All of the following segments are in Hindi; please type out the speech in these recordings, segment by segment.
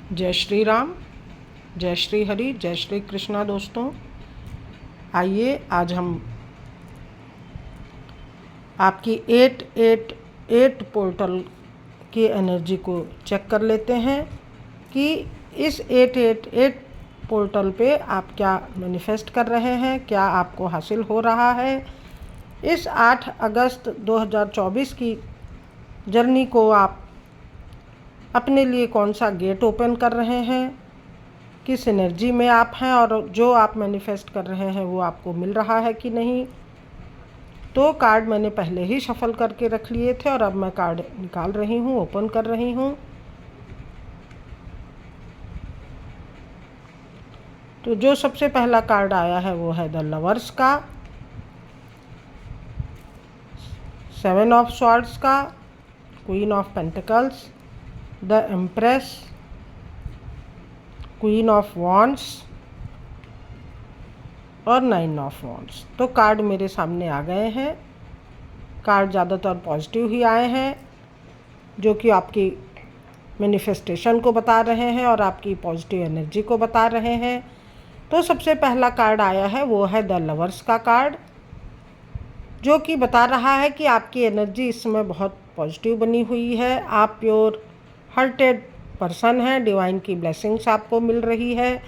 जय श्री राम, जय श्री हरि, जय श्री कृष्णा। दोस्तों, आइए आज हम आपकी 888 पोर्टल की एनर्जी को चेक कर लेते हैं कि इस 888 पोर्टल पे आप क्या मैनिफेस्ट कर रहे हैं, क्या आपको हासिल हो रहा है। इस 8 अगस्त 2024 की जर्नी को आप अपने लिए कौन सा गेट ओपन कर रहे हैं, किस एनर्जी में आप हैं और जो आप मैनिफेस्ट कर रहे हैं वो आपको मिल रहा है कि नहीं। तो कार्ड मैंने पहले ही शफल करके रख लिए थे और अब मैं कार्ड निकाल रही हूँ, ओपन कर रही हूँ। तो जो सबसे पहला कार्ड आया है वो है द लवर्स का, 7 ऑफ स्वॉर्ड्स का, queen of pentacles, the empress, queen of wands और 9 ऑफ वॉन्ड्स। तो कार्ड मेरे सामने आ गए हैं। कार्ड ज़्यादातर पॉजिटिव ही आए हैं, जो कि आपकी मैनिफेस्टेशन को बता रहे हैं और आपकी पॉजिटिव एनर्जी को बता रहे हैं। तो सबसे पहला कार्ड आया है वो है द लवर्स का कार्ड, जो कि बता रहा है कि आपकी एनर्जी इस समय बहुत पॉजिटिव बनी हुई है। आप प्योर हार्टेड पर्सन हैं, डिवाइन की ब्लेसिंग्स आपको मिल रही है,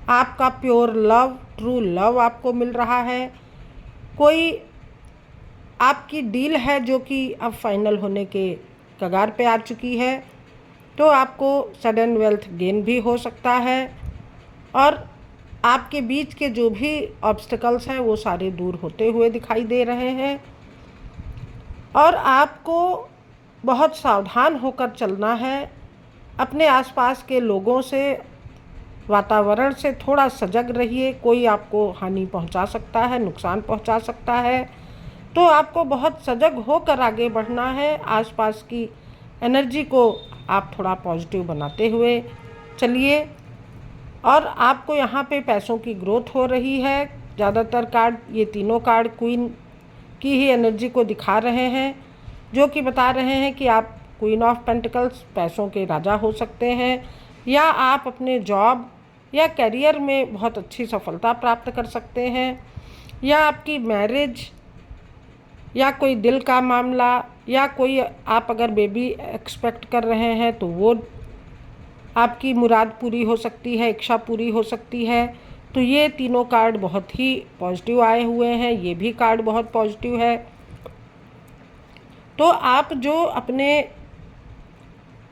आपका प्योर लव, ट्रू लव आपको मिल रहा है। कोई आपकी डील है जो कि अब फाइनल होने के कगार पे आ चुकी है, तो आपको सडन वेल्थ गेन भी हो सकता है और आपके बीच के जो भी ऑब्स्टिकल्स हैं वो सारे दूर होते हुए दिखाई दे रहे हैं। और आपको बहुत सावधान होकर चलना है, अपने आसपास के लोगों से, वातावरण से थोड़ा सजग रहिए। कोई आपको हानि पहुंचा सकता है, नुकसान पहुंचा सकता है, तो आपको बहुत सजग होकर आगे बढ़ना है। आसपास की एनर्जी को आप थोड़ा पॉजिटिव बनाते हुए चलिए। और आपको यहाँ पे पैसों की ग्रोथ हो रही है। ज़्यादातर कार्ड, ये तीनों कार्ड क्वीन की ही एनर्जी को दिखा रहे हैं, जो कि बता रहे हैं कि आप क्वीन ऑफ पेंटिकल्स, पैसों के राजा हो सकते हैं, या आप अपने जॉब या करियर में बहुत अच्छी सफलता प्राप्त कर सकते हैं, या आपकी मैरिज या कोई दिल का मामला, या कोई आप अगर बेबी एक्सपेक्ट कर रहे हैं तो वो आपकी मुराद पूरी हो सकती है, इच्छा पूरी हो सकती है। तो ये तीनों कार्ड बहुत ही पॉजिटिव आए हुए हैं, ये भी कार्ड बहुत पॉजिटिव है। तो आप जो अपने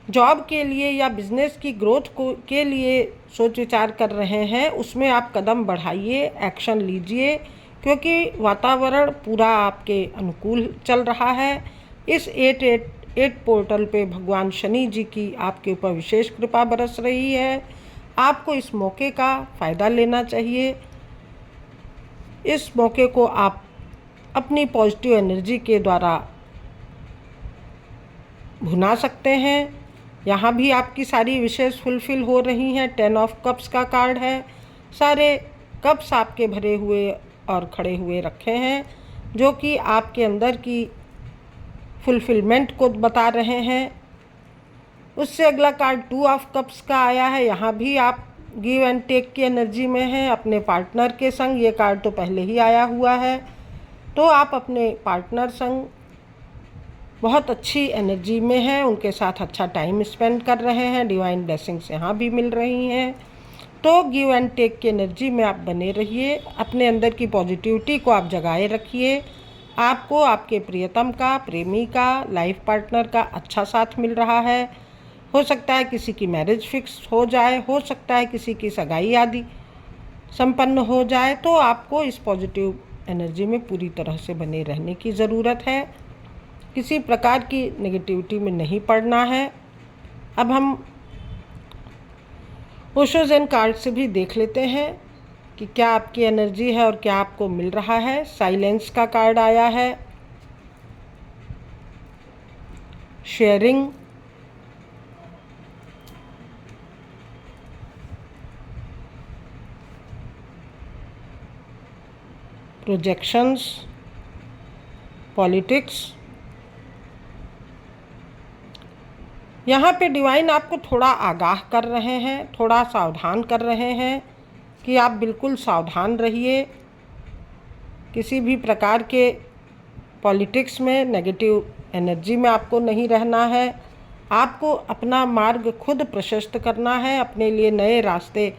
जॉब के लिए या बिजनेस की ग्रोथ के लिए सोच विचार कर रहे हैं, उसमें आप कदम बढ़ाइए, एक्शन लीजिए, क्योंकि वातावरण पूरा आपके अनुकूल चल रहा है। इस 888 पोर्टल पे भगवान शनि जी की आपके ऊपर विशेष कृपा बरस रही है। आपको इस मौके का फ़ायदा लेना चाहिए। इस मौके को आप अपनी पॉजिटिव एनर्जी के द्वारा भुना सकते हैं। यहाँ भी आपकी सारी विशेष फुलफिल हो रही हैं। 10 ऑफ कप्स का कार्ड है, सारे कप्स आपके भरे हुए और खड़े हुए रखे हैं, जो कि आपके अंदर की फुलफिलमेंट को बता रहे हैं। उससे अगला कार्ड 2 ऑफ कप्स का आया है। यहाँ भी आप गिव एंड टेक की एनर्जी में हैं अपने पार्टनर के संग। ये कार्ड तो पहले ही आया हुआ है, तो आप अपने पार्टनर संग बहुत अच्छी एनर्जी में हैं, उनके साथ अच्छा टाइम स्पेंड कर रहे हैं। डिवाइन ब्लेसिंग्स यहाँ भी मिल रही हैं। तो गिव एंड टेक की एनर्जी में आप बने रहिए, अपने अंदर की पॉजिटिविटी को आप जगाए रखिए। आपको आपके प्रियतम का, प्रेमी का, लाइफ पार्टनर का अच्छा साथ मिल रहा है। हो सकता है किसी की मैरिज फिक्स हो जाए, हो सकता है किसी की सगाई आदि संपन्न हो जाए। तो आपको इस पॉजिटिव एनर्जी में पूरी तरह से बने रहने की ज़रूरत है, किसी प्रकार की नेगेटिविटी में नहीं पड़ना है। अब हम ओशो ज़ेन कार्ड से भी देख लेते हैं कि क्या आपकी एनर्जी है और क्या आपको मिल रहा है। साइलेंस का कार्ड आया है, शेयरिंग, प्रोजेक्शंस, पॉलिटिक्स, यहाँ पे डिवाइन आपको थोड़ा आगाह कर रहे हैं, थोड़ा सावधान कर रहे हैं कि आप बिल्कुल सावधान रहिए। किसी भी प्रकार के पॉलिटिक्स में, नेगेटिव एनर्जी में आपको नहीं रहना है। आपको अपना मार्ग खुद प्रशस्त करना है, अपने लिए नए रास्ते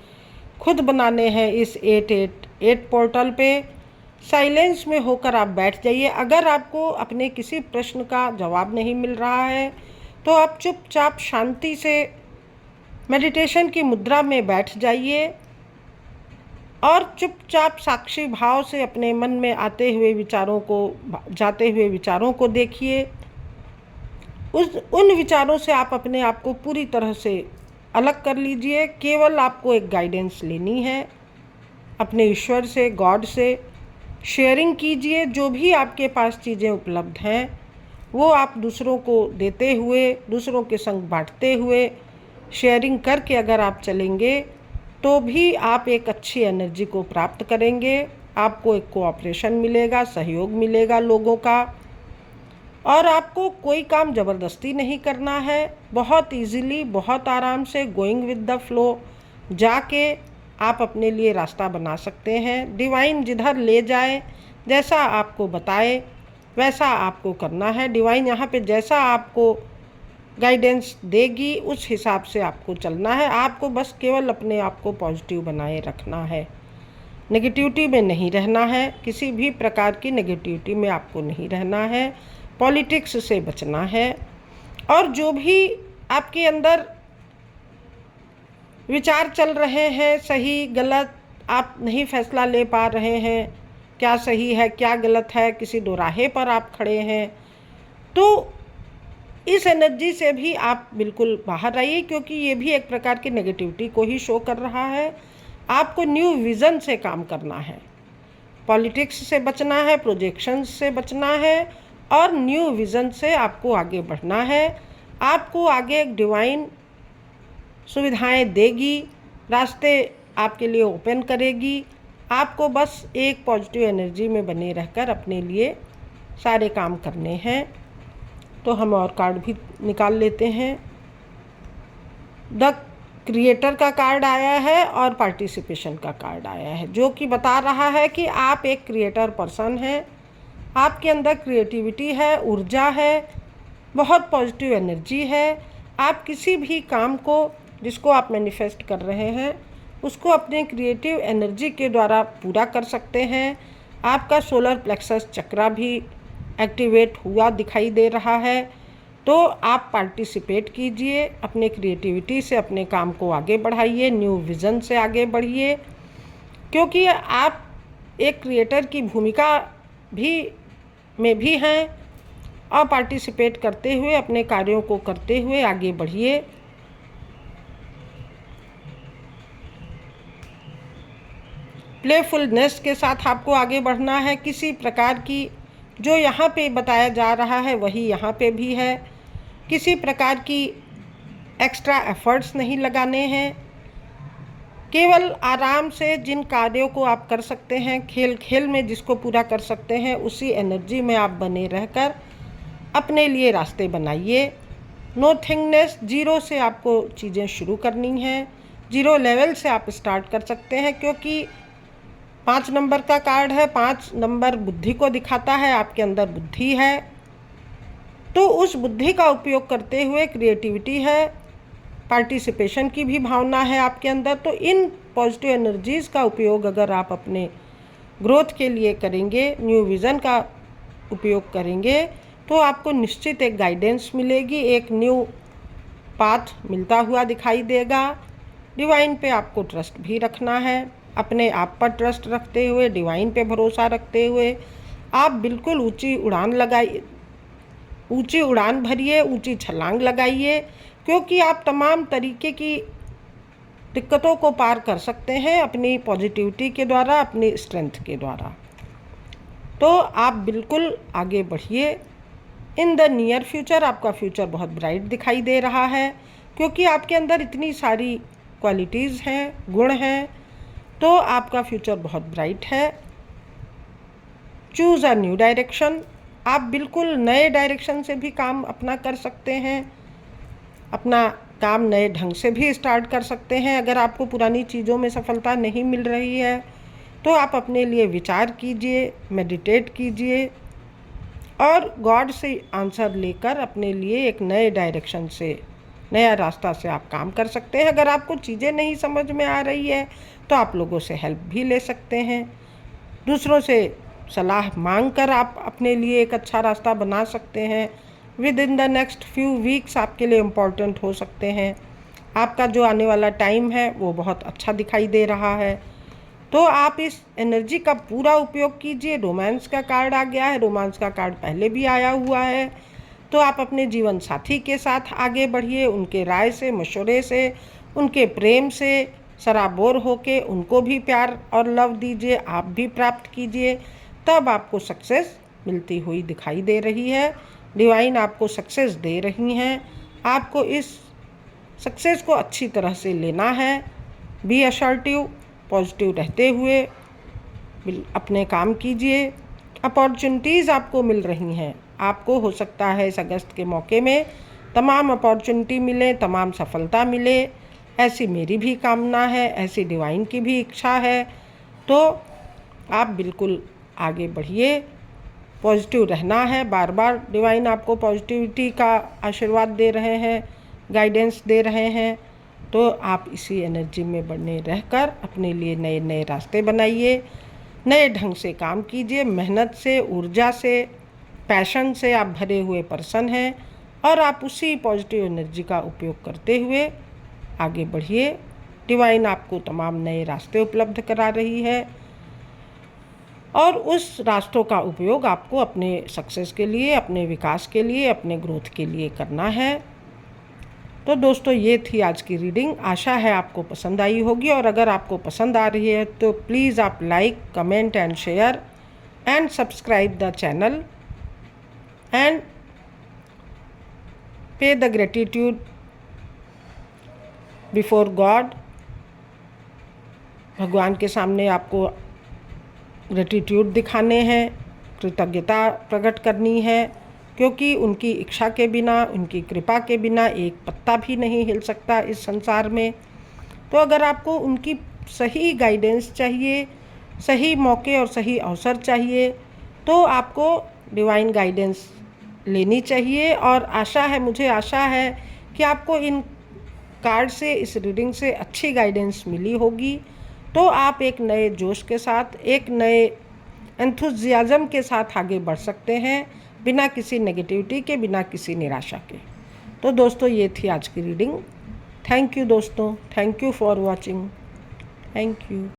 खुद बनाने हैं। इस 888 पोर्टल पे साइलेंस में होकर आप बैठ जाइए। अगर आपको अपने किसी प्रश्न का जवाब नहीं मिल रहा है तो आप चुपचाप शांति से मेडिटेशन की मुद्रा में बैठ जाइए और चुपचाप साक्षी भाव से अपने मन में आते हुए विचारों को, जाते हुए विचारों को देखिए। उन विचारों से आप अपने आप को पूरी तरह से अलग कर लीजिए। केवल आपको एक गाइडेंस लेनी है अपने ईश्वर से, गॉड से। शेयरिंग कीजिए, जो भी आपके पास चीज़ें उपलब्ध हैं वो आप दूसरों को देते हुए, दूसरों के संग बांटते हुए, शेयरिंग करके अगर आप चलेंगे तो भी आप एक अच्छी एनर्जी को प्राप्त करेंगे। आपको एक कोऑपरेशन मिलेगा, सहयोग मिलेगा लोगों का। और आपको कोई काम ज़बरदस्ती नहीं करना है। बहुत इजीली, बहुत आराम से, गोइंग विद द फ्लो जाके आप अपने लिए रास्ता बना सकते हैं। डिवाइन जिधर ले जाए, जैसा आपको बताए वैसा आपको करना है। डिवाइन यहाँ पे जैसा आपको गाइडेंस देगी उस हिसाब से आपको चलना है। आपको बस केवल अपने आप को पॉजिटिव बनाए रखना है, नेगेटिविटी में नहीं रहना है। किसी भी प्रकार की नेगेटिविटी में आपको नहीं रहना है। पॉलिटिक्स से बचना है। और जो भी आपके अंदर विचार चल रहे हैं, सही गलत, आप नहीं फैसला ले पा रहे हैं, क्या सही है क्या गलत है, किसी दोराहे पर आप खड़े हैं, तो इस एनर्जी से भी आप बिल्कुल बाहर आइए, क्योंकि ये भी एक प्रकार की नेगेटिविटी को ही शो कर रहा है। आपको न्यू विज़न से काम करना है, पॉलिटिक्स से बचना है, प्रोजेक्शंस से बचना है और न्यू विज़न से आपको आगे बढ़ना है। आपको आगे एक डिवाइन सुविधाएं देगी, रास्ते आपके लिए ओपन करेगी। आपको बस एक पॉजिटिव एनर्जी में बने रहकर अपने लिए सारे काम करने हैं। तो हम और कार्ड भी निकाल लेते हैं। द क्रिएटर का कार्ड आया है और पार्टिसिपेशन का कार्ड आया है, जो कि बता रहा है कि आप एक क्रिएटर पर्सन हैं। आपके अंदर क्रिएटिविटी है, ऊर्जा है, बहुत पॉजिटिव एनर्जी है। आप किसी भी काम को जिसको आप मैनिफेस्ट कर रहे हैं उसको अपने क्रिएटिव एनर्जी के द्वारा पूरा कर सकते हैं। आपका सोलर प्लेक्सस चक्रा भी एक्टिवेट हुआ दिखाई दे रहा है। तो आप पार्टिसिपेट कीजिए, अपने क्रिएटिविटी से अपने काम को आगे बढ़ाइए, न्यू विज़न से आगे बढ़िए, क्योंकि आप एक क्रिएटर की भूमिका में भी हैं। और पार्टिसिपेट करते हुए, अपने कार्यों को करते हुए आगे बढ़िए। प्लेफुलनेस के साथ आपको आगे बढ़ना है। किसी प्रकार की जो यहाँ पे बताया जा रहा है वही यहाँ पे भी है। किसी प्रकार की एक्स्ट्रा एफर्ट्स नहीं लगाने हैं। केवल आराम से जिन कार्यों को आप कर सकते हैं, खेल खेल में जिसको पूरा कर सकते हैं, उसी एनर्जी में आप बने रहकर अपने लिए रास्ते बनाइए। नो थिंगनेस, जीरो से आपको चीज़ें शुरू करनी हैं। जीरो लेवल से आप स्टार्ट कर सकते हैं, क्योंकि 5 नंबर का कार्ड है। 5 नंबर बुद्धि को दिखाता है। आपके अंदर बुद्धि है, तो उस बुद्धि का उपयोग करते हुए क्रिएटिविटी है, पार्टिसिपेशन की भी भावना है आपके अंदर। तो इन पॉजिटिव एनर्जीज़ का उपयोग अगर आप अपने ग्रोथ के लिए करेंगे, न्यू विज़न का उपयोग करेंगे, तो आपको निश्चित एक गाइडेंस मिलेगी, एक न्यू पाथ मिलता हुआ दिखाई देगा। डिवाइन पे आपको ट्रस्ट भी रखना है। अपने आप पर ट्रस्ट रखते हुए, डिवाइन पे भरोसा रखते हुए आप बिल्कुल ऊंची उड़ान लगाइए, ऊंची उड़ान भरिए, ऊंची छलांग लगाइए, क्योंकि आप तमाम तरीके की दिक्कतों को पार कर सकते हैं अपनी पॉजिटिविटी के द्वारा, अपनी स्ट्रेंथ के द्वारा। तो आप बिल्कुल आगे बढ़िए। इन द नियर फ्यूचर आपका फ्यूचर बहुत ब्राइट दिखाई दे रहा है, क्योंकि आपके अंदर इतनी सारी क्वालिटीज़ हैं, गुण हैं, तो आपका फ्यूचर बहुत ब्राइट है। चूज़ अ न्यू डायरेक्शन, आप बिल्कुल नए डायरेक्शन से भी काम अपना कर सकते हैं। अपना काम नए ढंग से भी स्टार्ट कर सकते हैं। अगर आपको पुरानी चीज़ों में सफलता नहीं मिल रही है तो आप अपने लिए विचार कीजिए, मेडिटेट कीजिए और गॉड से आंसर लेकर अपने लिए एक नए डायरेक्शन से, नया रास्ता से आप काम कर सकते हैं। अगर आपको चीज़ें नहीं समझ में आ रही है तो आप लोगों से हेल्प भी ले सकते हैं। दूसरों से सलाह मांग कर आप अपने लिए एक अच्छा रास्ता बना सकते हैं। With in the next few weeks आपके लिए इम्पॉर्टेंट हो सकते हैं। आपका जो आने वाला टाइम है वो बहुत अच्छा दिखाई दे रहा है, तो आप इस एनर्जी का पूरा उपयोग कीजिए। रोमांस का कार्ड आ गया है, रोमांस का कार्ड पहले भी आया हुआ है, तो आप अपने जीवन साथी के साथ आगे बढ़िए। उनके राय से, मशवरे से, उनके प्रेम से सराबोर होके उनको भी प्यार और लव दीजिए, आप भी प्राप्त कीजिए, तब आपको सक्सेस मिलती हुई दिखाई दे रही है। डिवाइन आपको सक्सेस दे रही हैं। आपको इस सक्सेस को अच्छी तरह से लेना है। बी असर्टिव, पॉजिटिव रहते हुए अपने काम कीजिए। अपॉर्चुनिटीज़ आपको मिल रही हैं। आपको हो सकता है इस अगस्त के मौके में तमाम अपॉर्चुनिटी मिले, तमाम सफलता मिले, ऐसी मेरी भी कामना है, ऐसी डिवाइन की भी इच्छा है। तो आप बिल्कुल आगे बढ़िए, पॉजिटिव रहना है। बार बार डिवाइन आपको पॉजिटिविटी का आशीर्वाद दे रहे हैं, गाइडेंस दे रहे हैं, तो आप इसी एनर्जी में बने रहकर अपने लिए नए नए रास्ते बनाइए, नए ढंग से काम कीजिए। मेहनत से, ऊर्जा से, पैशन से आप भरे हुए पर्सन हैं और आप उसी पॉजिटिव एनर्जी का उपयोग करते हुए आगे बढ़िए। डिवाइन आपको तमाम नए रास्ते उपलब्ध करा रही है और उस रास्तों का उपयोग आपको अपने सक्सेस के लिए, अपने विकास के लिए, अपने ग्रोथ के लिए करना है। तो दोस्तों, ये थी आज की रीडिंग। आशा है आपको पसंद आई होगी, और अगर आपको पसंद आ रही है तो प्लीज़ आप like, comment and share and subscribe the channel and पे द ग्रेटिट्यूड बिफोर गॉड। भगवान के सामने आपको ग्रेटिट्यूड दिखाने हैं, कृतज्ञता प्रकट करनी है, क्योंकि उनकी इच्छा के बिना, उनकी कृपा के बिना एक पत्ता भी नहीं हिल सकता इस संसार में। तो अगर आपको उनकी सही गाइडेंस चाहिए, सही मौके और सही अवसर चाहिए, तो आपको डिवाइन गाइडेंस लेनी चाहिए। और आशा है, मुझे आशा है कि आपको इन कार्ड से, इस रीडिंग से अच्छी गाइडेंस मिली होगी। तो आप एक नए जोश के साथ, एक नए एंथुजियाज़म के साथ आगे बढ़ सकते हैं, बिना किसी नेगेटिविटी के, बिना किसी निराशा के। तो दोस्तों, ये थी आज की रीडिंग। थैंक यू दोस्तों, thank you for watching, thank you.